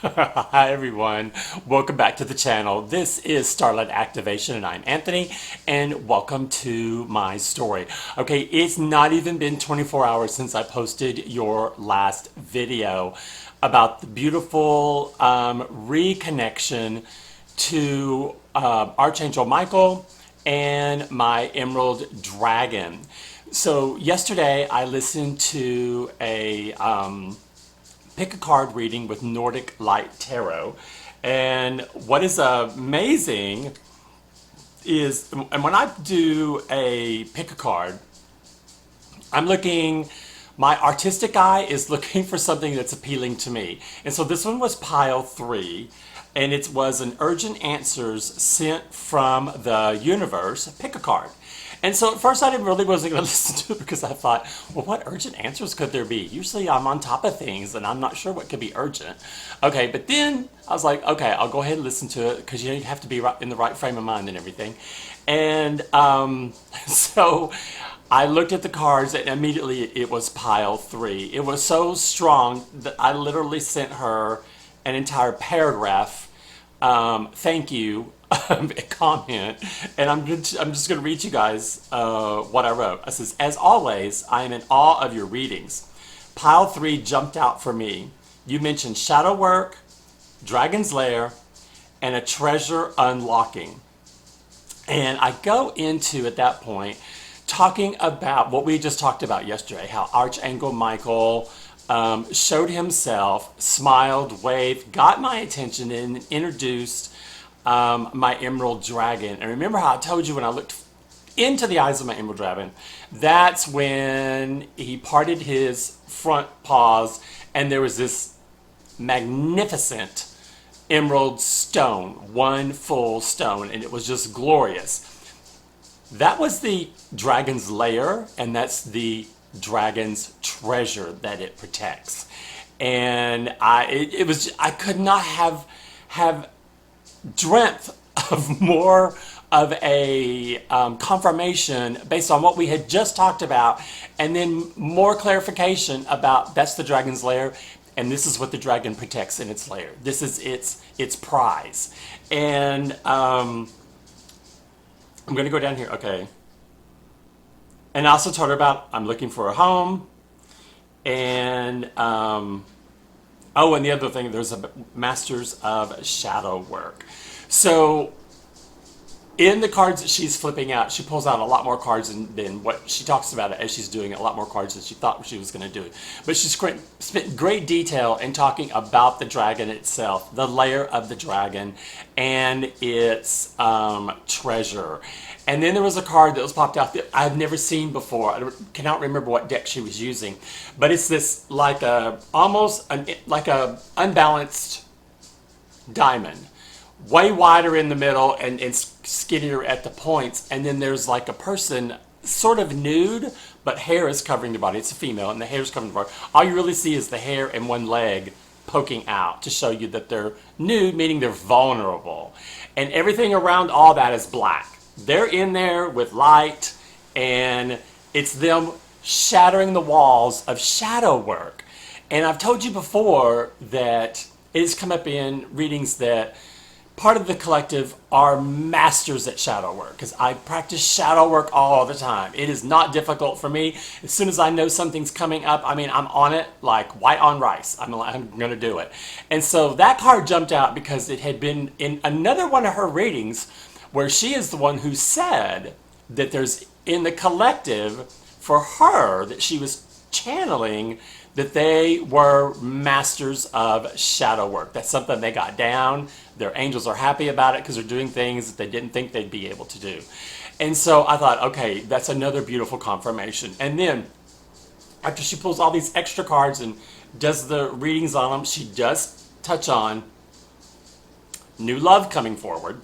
Hi everyone, welcome back to the channel. This is Starlight Activation and I'm Anthony and welcome to my story. Okay, it's not even been 24 hours since I posted your last video about the beautiful reconnection to Archangel Michael and my Emerald Dragon. So yesterday I listened to a pick a card reading with Nordic Light Tarot. And what is amazing is, and when I do a pick a card, I'm looking, my artistic eye is looking for something that's appealing to me. And so this one was pile 3, and it was an urgent answers sent from the universe, pick a card. And so at first I wasn't going to listen to it because I thought, well, what urgent answers could there be? Usually I'm on top of things and I'm not sure what could be urgent. Okay, but then I was like, okay, I'll go ahead and listen to it because you have to be in the right frame of mind and everything. And so I looked at the cards and immediately it was pile 3. It was so strong that I literally sent her an entire paragraph. Thank you. A comment, and I'm just going to read you guys what I wrote. It says, as always, I am in awe of your readings. Pile 3 jumped out for me. You mentioned shadow work, dragon's lair, and a treasure unlocking. And I go into, at that point, talking about what we just talked about yesterday, how Archangel Michael showed himself, smiled, waved, got my attention, and introduced my Emerald Dragon. And remember how I told you when I looked into the eyes of my Emerald Dragon, that's when he parted his front paws and there was this magnificent emerald stone, one full stone, and it was just glorious. That was the dragon's lair, and that's the dragon's treasure that it protects. And I could not have dreamt of more of a confirmation based on what we had just talked about, and then more clarification about that's the dragon's lair, and this is what the dragon protects in its lair. This is its prize. And I'm going to go down here. Okay. And I also told her about I'm looking for a home, and oh, and the other thing, there's a Masters of Shadow Work. So in the cards that she's flipping out, she pulls out a lot more cards than what she talks about it as she's doing it, a lot more cards than she thought she was going to do. But she spent great detail in talking about the dragon itself, the lair of the dragon, and its treasure. And then there was a card that was popped out that I've never seen before. I cannot remember what deck she was using, but it's this like a unbalanced diamond, way wider in the middle and skinnier at the points. And then there's like a person sort of nude, but hair is covering the body. It's a female, and the hair is covering the body. All you really see is the hair and one leg poking out to show you that they're nude, meaning they're vulnerable. And everything around all that is black. They're in there with light, and it's them shattering the walls of shadow work. And I've told you before that it has come up in readings that part of the collective are masters at shadow work, because I practice shadow work all the time. It is not difficult for me. As soon as I know something's coming up, I mean, I'm on it like white on rice. I'm going to do it. And so that card jumped out because it had been in another one of her readings where she is the one who said that there's in the collective for her that she was channeling that they were masters of shadow work. That's something they got down. Their angels are happy about it because they're doing things that they didn't think they'd be able to do. And so I thought, okay, that's another beautiful confirmation. And then after she pulls all these extra cards and does the readings on them, she does touch on new love coming forward.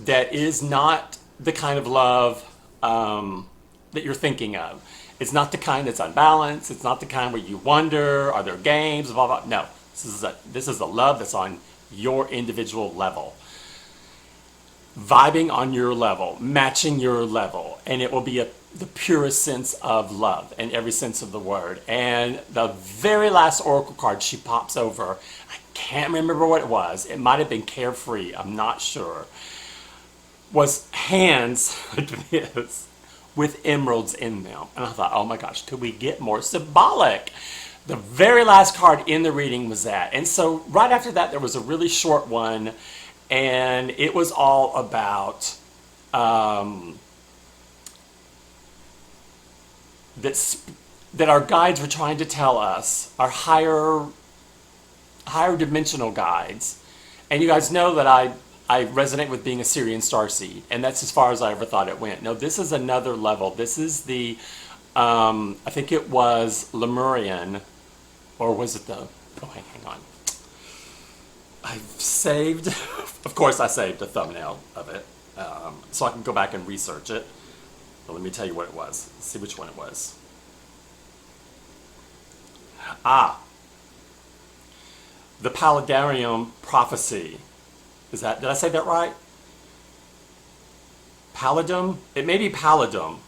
That is not the kind of love that you're thinking of. It's not the kind that's unbalanced. It's not the kind where you wonder, are there games, blah, blah. No, this is a love that's on your individual level. Vibing on your level, matching your level. And it will be the purest sense of love in every sense of the word. And the very last oracle card she pops over, I can't remember what it was. It might have been Carefree, I'm not sure. Was hands like this with emeralds in them. And I thought, oh my gosh, could we get more symbolic? The very last card in the reading was that. And so right after that, there was a really short one, and it was all about that our guides were trying to tell us, our higher dimensional guides. And you guys know that I resonate with being a Sirian Starseed, and that's as far as I ever thought it went. No, this is another level. This is the, I think it was Lemurian, or was it the, oh, hang on. I saved, of course I saved a thumbnail of it, so I can go back and research it. But let me tell you what it was. Let's see which one it was. The Pleiadian Prophecy. Did I say that right? Palladium? It may be Palladium.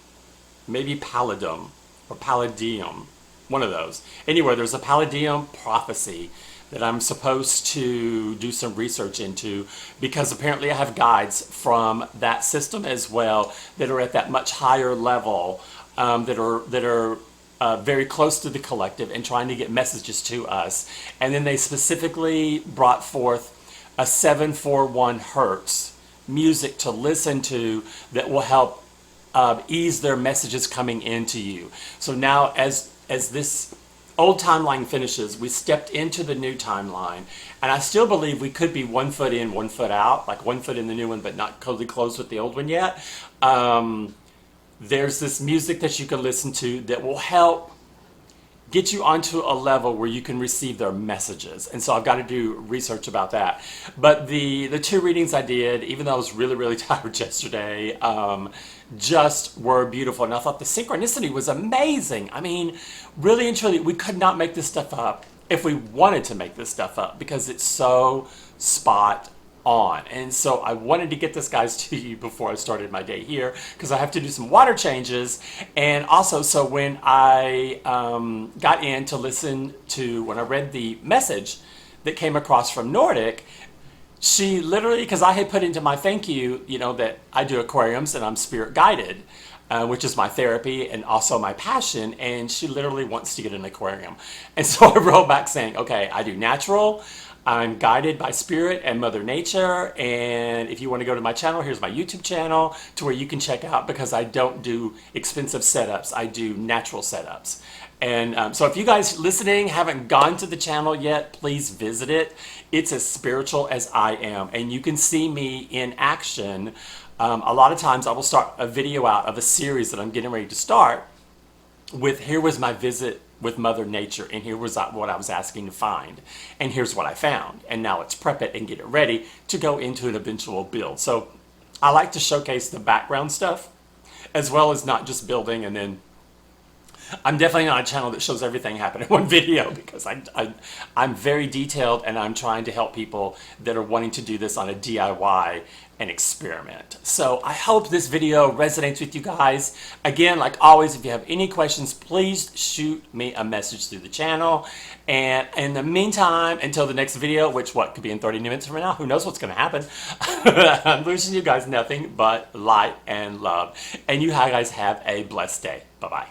Maybe Palladium or Palladium. One of those. Anyway, there's a Pleiadian Prophecy that I'm supposed to do some research into, because apparently I have guides from that system as well that are at that much higher level, that are very close to the collective and trying to get messages to us. And then they specifically brought forth a 741 hertz music to listen to that will help ease their messages coming into you. So now as this old timeline finishes, we stepped into the new timeline, and I still believe we could be 1 foot in, 1 foot out, like 1 foot in the new one but not totally closed with the old one yet. There's this music that you can listen to that will help get you onto a level where you can receive their messages. And so I've got to do research about that. But the two readings I did, even though I was really, really tired yesterday, just were beautiful. And I thought the synchronicity was amazing. I mean, really and truly, we could not make this stuff up if we wanted to make this stuff up, because it's so spot on. And so I wanted to get this, guys, to you before I started my day here, because I have to do some water changes. And also, so when I got in to listen to, when I read the message that came across from Nordic, she literally, because I had put into my thank you, you know, that I do aquariums and I'm spirit guided, which is my therapy and also my passion, and she literally wants to get an aquarium. And so I wrote back saying, okay, I do natural, I'm guided by spirit and Mother Nature, and if you want to go to my channel, here's my YouTube channel to where you can check out, because I don't do expensive setups, I do natural setups. And so if you guys listening haven't gone to the channel yet, please visit it. It's as spiritual as I am, and you can see me in action. A lot of times I will start a video out of a series that I'm getting ready to start with, here was my visit with Mother Nature, and here was what I was asking to find, and here's what I found, and now let's prep it and get it ready to go into an eventual build. So I like to showcase the background stuff as well as not just building. And then I'm definitely not a channel that shows everything happen in one video, because I'm very detailed, and I'm trying to help people that are wanting to do this on a DIY and experiment. So I hope this video resonates with you guys. Again, like always, if you have any questions, please shoot me a message through the channel. And in the meantime, until the next video, which could be in 30 minutes from now, who knows what's gonna happen. I'm wishing you guys nothing but light and love. And you guys have a blessed day. Bye-bye.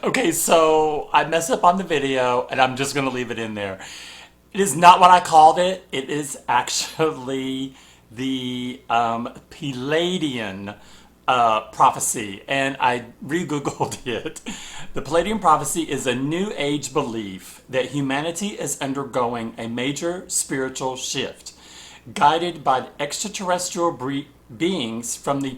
Okay, so I messed up on the video, and I'm just going to leave it in there. It is not what I called it. It is actually the Pleiadian Prophecy, and I re-googled it. The Pleiadian Prophecy is a new age belief that humanity is undergoing a major spiritual shift, guided by extraterrestrial beings from the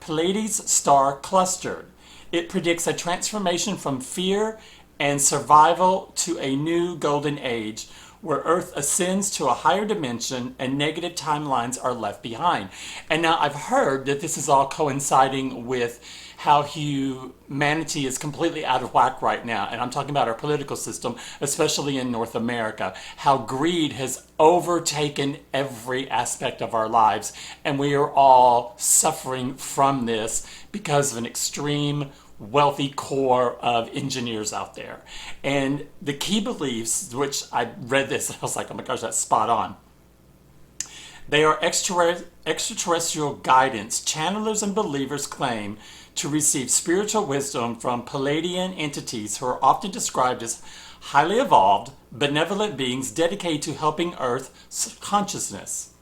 Pleiades star cluster. It predicts a transformation from fear and survival to a new golden age, where Earth ascends to a higher dimension and negative timelines are left behind. And now I've heard that this is all coinciding with how humanity is completely out of whack right now. And I'm talking about our political system, especially in North America, how greed has overtaken every aspect of our lives. And we are all suffering from this because of an extreme wealthy core of engineers out there. And the key beliefs, which I read this, I was like, oh my gosh, that's spot on. They are extraterrestrial guidance. Channelers and believers claim to receive spiritual wisdom from Pleiadian entities who are often described as highly evolved, benevolent beings dedicated to helping Earth's consciousness.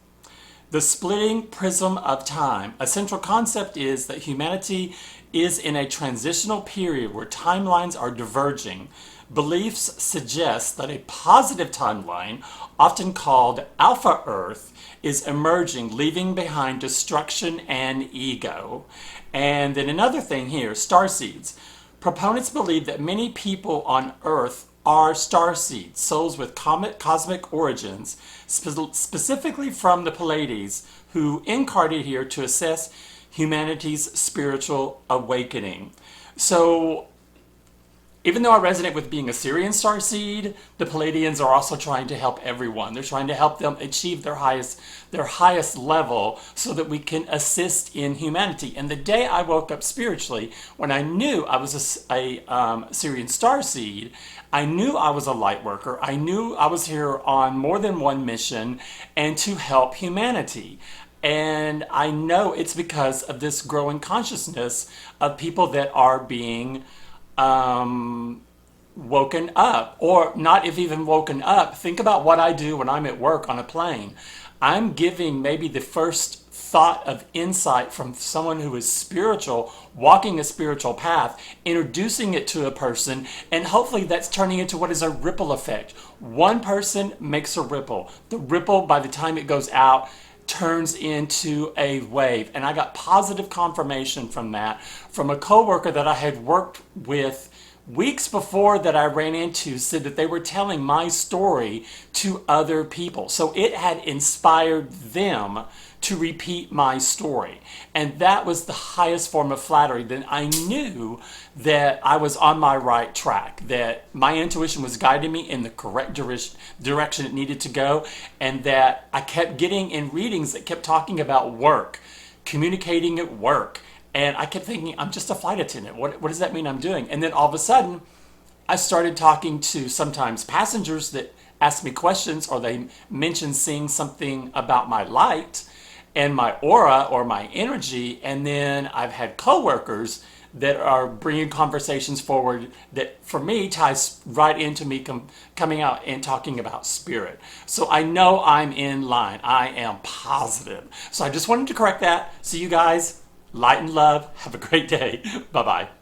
The splitting prism of time. A central concept is that humanity is in a transitional period where timelines are diverging. Beliefs suggest that a positive timeline, often called Alpha Earth, is emerging, leaving behind destruction and ego. And then another thing here, starseeds. Proponents believe that many people on Earth are starseeds, souls with cosmic origins, specifically from the Pleiades, who incarnated here to assess humanity's spiritual awakening. So, even though I resonate with being a Sirian starseed, the Pleiadians are also trying to help everyone. They're trying to help them achieve their highest level so that we can assist in humanity. And the day I woke up spiritually, when I knew I was a Sirian starseed, I knew I was a light worker. I knew I was here on more than one mission and to help humanity. And I know it's because of this growing consciousness of people that are being woken up, or not if even woken up. Think about what I do when I'm at work on a plane. I'm giving maybe the first thought of insight from someone who is spiritual, walking a spiritual path, introducing it to a person, and hopefully that's turning into what is a ripple effect. One person makes a ripple. The ripple, by the time it goes out, turns into a wave. And I got positive confirmation from that from a coworker that I had worked with weeks before that I ran into, said that they were telling my story to other people. So it had inspired them to repeat my story. And that was the highest form of flattery. Then I knew that I was on my right track, that my intuition was guiding me in the correct direction it needed to go, and that I kept getting in readings that kept talking about work, communicating at work. And I kept thinking, I'm just a flight attendant. What does that mean I'm doing? And then all of a sudden, I started talking to sometimes passengers that asked me questions, or they mentioned seeing something about my light and my aura or my energy. And then I've had coworkers that are bringing conversations forward that for me ties right into me coming out and talking about spirit. So I know I'm in line. I am positive. So I just wanted to correct that. See you guys. Light and love. Have a great day. Bye-bye.